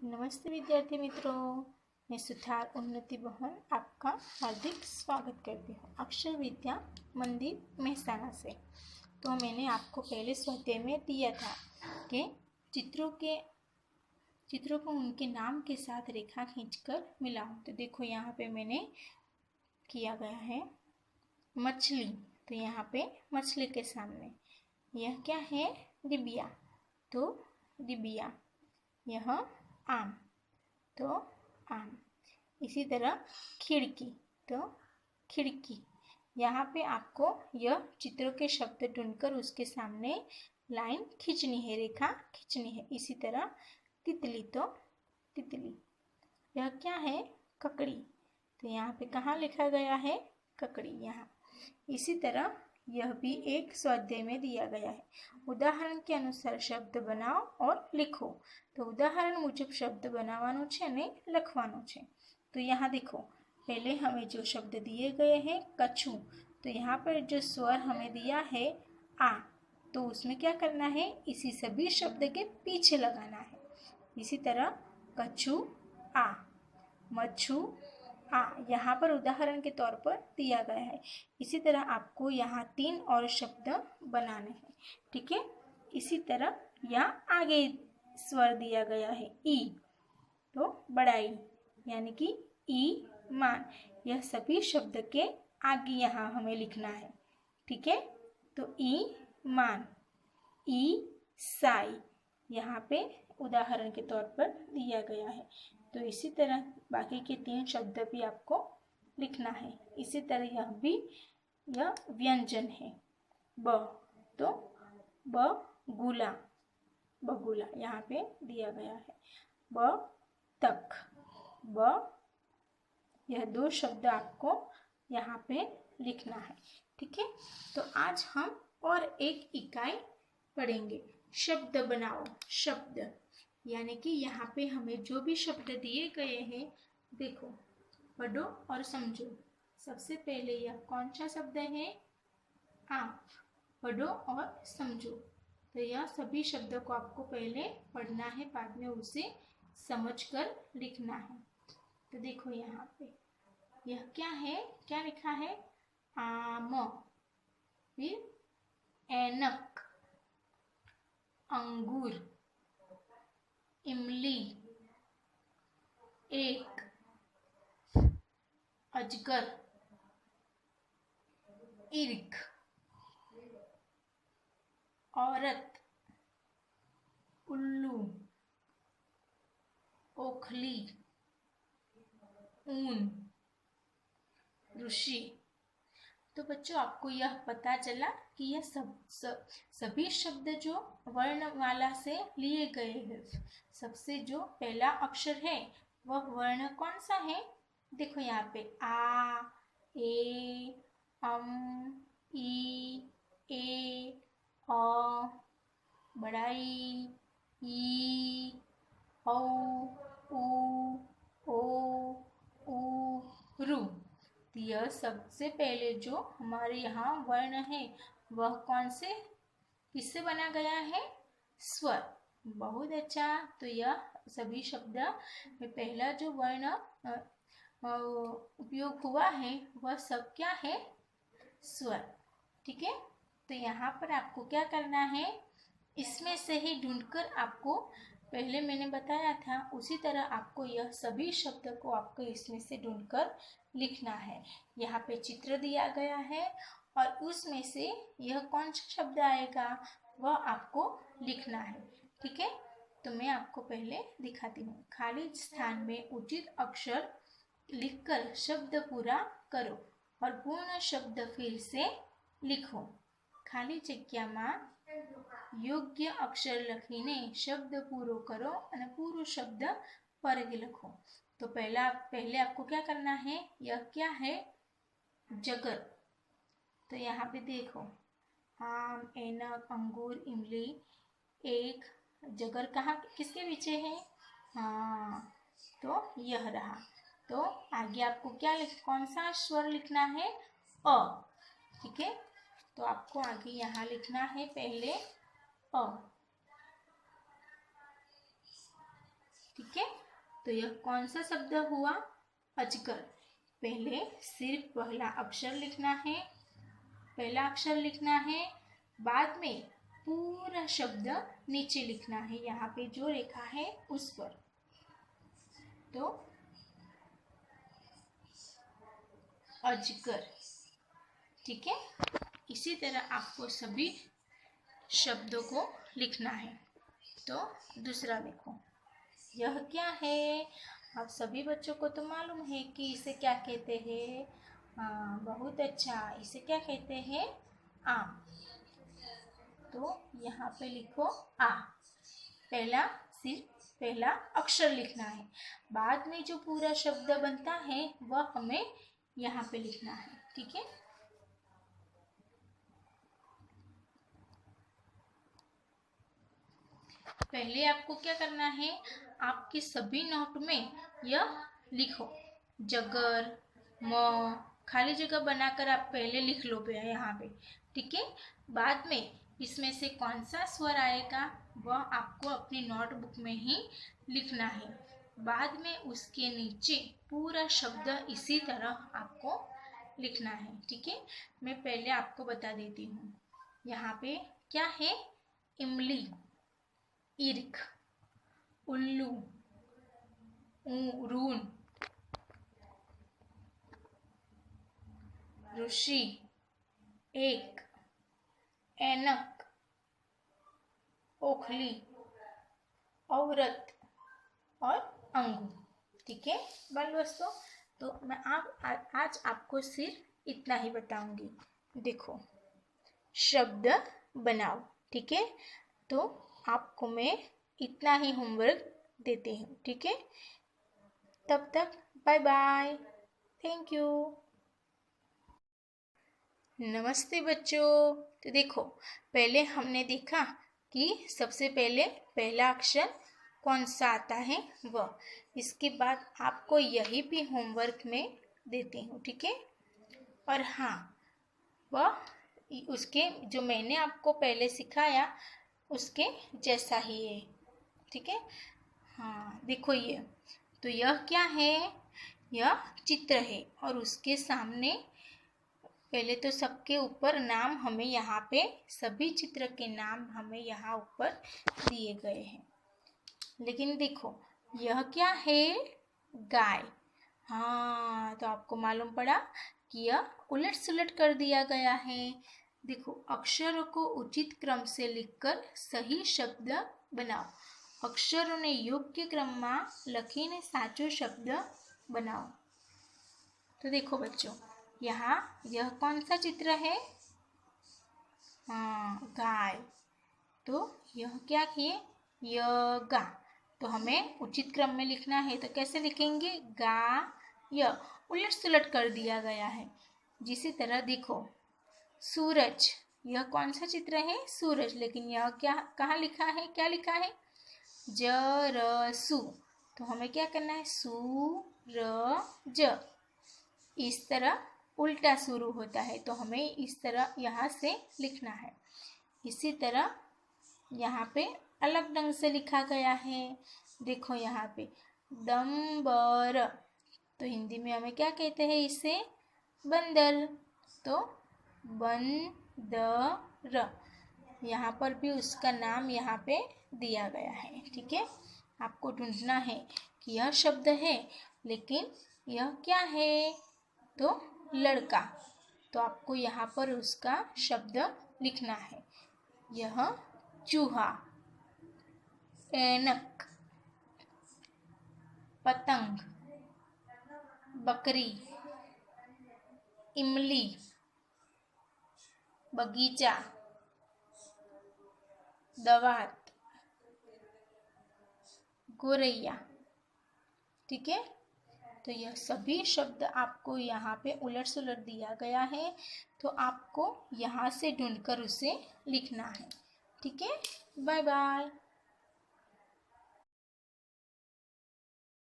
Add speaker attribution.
Speaker 1: नमस्ते विद्यार्थी मित्रों, मैं सुथार उन्नति बहन आपका हार्दिक स्वागत करती हूँ अक्षर विद्या मंदिर मेहसाना से। तो मैंने आपको पहले स्वाध्याय में दिया था कि चित्रों को उनके नाम के साथ रेखा खींचकर मिलाओ। तो देखो यहाँ पे मैंने किया गया है मछली। तो यहाँ पे मछली के सामने यह क्या है? डिबिया। तो डिबिया। यह आम। तो आम। इसी तरह खिड़की। तो खिड़की। यहाँ पे आपको यह चित्रों के शब्द ढूंढकर उसके सामने लाइन खींचनी है, रेखा खींचनी है। इसी तरह तितली। तो तितली। यह क्या है? ककड़ी। तो यहाँ पे कहाँ लिखा गया है? ककड़ी, यहाँ। इसी तरह यह भी एक स्वाध्याय में दिया गया है। उदाहरण के अनुसार शब्द बनाओ और लिखो। तो उदाहरण मुजब शब्द बनावવાનો છે અને લખવાનો છે। तो यहाँ देखो, पहले हमें जो शब्द दिए गए हैं कछू। तो यहाँ पर जो स्वर हमें दिया है आ, तो उसमें क्या करना है? इसी सभी शब्द के पीछे लगाना है। इसी तरह कछू आ, मच्छू आ, यहाँ पर उदाहरण के तौर पर दिया गया है। इसी तरह आपको यहाँ 3 और शब्द बनाने हैं, ठीक है। इसी तरह यहाँ आगे स्वर दिया गया है ई। तो बड़ाई यानी कि ई मान। यह सभी शब्द के आगे यहाँ हमें लिखना है, ठीक है। तो ई मान, ई साई यहाँ पे उदाहरण के तौर पर दिया गया है। तो इसी तरह बाकी के 3 शब्द भी आपको लिखना है। इसी तरह यह व्यंजन है ब। तो बगुला, बगुला यहाँ पे दिया गया है। ब तक, ब। यह 2 शब्द आपको यहाँ पे लिखना है, ठीक है। तो आज हम और एक इकाई पढ़ेंगे, शब्द बनाओ। शब्द यानी कि यहाँ पे हमें जो भी शब्द दिए गए हैं, देखो, पढ़ो और समझो। सबसे पहले यह कौन सा शब्द है? आ। पढ़ो और समझो। तो यह सभी शब्दों को आपको पहले पढ़ना है, बाद में उसे समझकर लिखना है। तो देखो यहाँ पे यह क्या है? क्या लिखा है? आम। फिर ऐनक, अंगूर, इमली, एक, अजगर, ईर्ख, औरत, उल्लू, ओखली, ऊन, ऋषि। तो बच्चों, आपको यह पता चला कि यह सभी शब्द जो वर्णमाला से लिए गए हैं। सबसे जो पहला अक्षर है वह वर्ण कौन सा है? देखो यहाँ पे आ, ए, ई, ए, अ, बड़ाई, ई, औ, उ, ओ, ऊ, रू। यह सबसे पहले जो हमारे यहाँ वर्ण है वह कौन से, किससे बना गया है? स्वर। बहुत अच्छा। तो यह सभी शब्द में पहला जो वर्ण उपयोग हुआ है वह सब क्या है? स्वर, ठीक है। तो यहाँ पर आपको क्या करना है? इसमें से ही ढूंढकर आपको, पहले मैंने बताया था उसी तरह आपको यह सभी शब्द को आपको इसमें से ढूंढकर लिखना है। यहाँ पे चित्र दिया गया है और उसमें से यह कौन सा शब्द आएगा वह आपको लिखना है, ठीक है। तो मैं आपको पहले दिखाती हूँ। खाली स्थान में उचित अक्षर लिखकर शब्द पूरा करो और पूर्ण शब्द फिर से लिखो। खाली जग्याમાં योग्य अक्षर लखीने शब्द पूरो करो और पूरो शब्द फरीથી लखो। तो पहले आपको क्या करना है? यह क्या है? जगर। तो यहाँ पे देखो, आम, ऐनक, अंगूर, इमली, एक, जगर कहाँ किसके पीछे है? हाँ, तो यह रहा। तो आगे आपको क्या कौन सा स्वर लिखना है? अ, ठीक है। तो आपको आगे यहाँ लिखना है पहले अ, ठीक है, तो यह कौन सा शब्द हुआ? अजगर। पहले सिर्फ पहला अक्षर लिखना है, पहला अक्षर लिखना है, बाद में पूरा शब्द नीचे लिखना है, यहाँ पे जो रेखा है उस पर। तो अजगर, ठीक है। इसी तरह आपको सभी शब्दों को लिखना है। तो दूसरा देखो, यह क्या है? आप सभी बच्चों को तो मालूम है कि इसे क्या कहते हैं। हाँ, बहुत अच्छा, इसे क्या कहते हैं? आम। तो यहाँ पे लिखो आ। पहला सिर्फ पहला अक्षर लिखना है, बाद में जो पूरा शब्द बनता है वह हमें यहाँ पे लिखना है, ठीक है। पहले आपको क्या करना है, आपके सभी नोट में यह लिखो। जगर, म, खाली जगह बनाकर आप पहले लिख लो यहाँ पे, ठीक है। बाद में इसमें से कौन सा स्वर आएगा वह आपको अपनी नोटबुक में ही लिखना है। बाद में उसके नीचे पूरा शब्द इसी तरह आपको लिखना है, ठीक है। मैं पहले आपको बता देती हूँ। यहाँ पे क्या है? इमली, ईर्ख, उल्लू, रून, ऋषि, एक, ऐनक, ओखली, औरत और अंगूर, ठीक है बाल दोस्तों। तो मैं आज आपको सिर्फ इतना ही बताऊंगी। देखो, शब्द बनाओ, ठीक है। तो आपको मैं इतना ही होमवर्क देती हूँ, ठीक है। तब तक बाय बाय, थैंक यू। नमस्ते बच्चों। तो देखो, पहले हमने देखा कि सबसे पहले पहला अक्षर कौन सा आता है वह। इसके बाद आपको यही भी होमवर्क में देती हूँ, ठीक है। और हाँ, वह उसके जो मैंने आपको पहले सिखाया उसके जैसा ही है, ठीक है। हाँ देखो, ये तो यह क्या है? यह चित्र है और उसके सामने पहले तो सबके ऊपर नाम हमें यहाँ पे, सभी चित्र के नाम हमें यहाँ ऊपर दिए गए हैं। लेकिन देखो, यह क्या है? गाय। हाँ, तो आपको मालूम पड़ा कि यह उलट सुलट कर दिया गया है। देखो, अक्षरों को उचित क्रम से लिखकर सही शब्द बनाओ। अक्षरों योग्य क्रम में लखीने साचो शब्द बनाओ। तो देखो बच्चों, यहाँ यह कौन सा चित्र है? हाँ, गाय। तो यह क्या किए? गा। तो हमें उचित क्रम में लिखना है, तो कैसे लिखेंगे? गा य। उलट सुलट कर दिया गया है। जिसी तरह देखो, सूरज, यह कौन सा चित्र है? सूरज। लेकिन यह क्या, कहाँ लिखा है? क्या लिखा है? जरसु। तो हमें क्या करना है? सूरज। इस तरह उल्टा शुरू होता है, तो हमें इस तरह यहाँ से लिखना है। इसी तरह यहाँ पे अलग ढंग से लिखा गया है। देखो यहाँ पे डम्बर, तो हिंदी में हमें क्या कहते हैं इसे? बंदर। तो बंदर, यहाँ पर भी उसका नाम यहाँ पे दिया गया है, ठीक है। आपको ढूंढना है कि यह शब्द है, लेकिन यह क्या है? तो लड़का। तो आपको यहाँ पर उसका शब्द लिखना है। यह चूहा, ऐनक, पतंग, बकरी, इमली, बगीचा, दवात, गोरैया, ठीक है। तो यह सभी शब्द आपको यहाँ पे उलट सुलट दिया गया है, तो आपको यहाँ से ढूंढकर उसे लिखना है, ठीक है। Bye bye.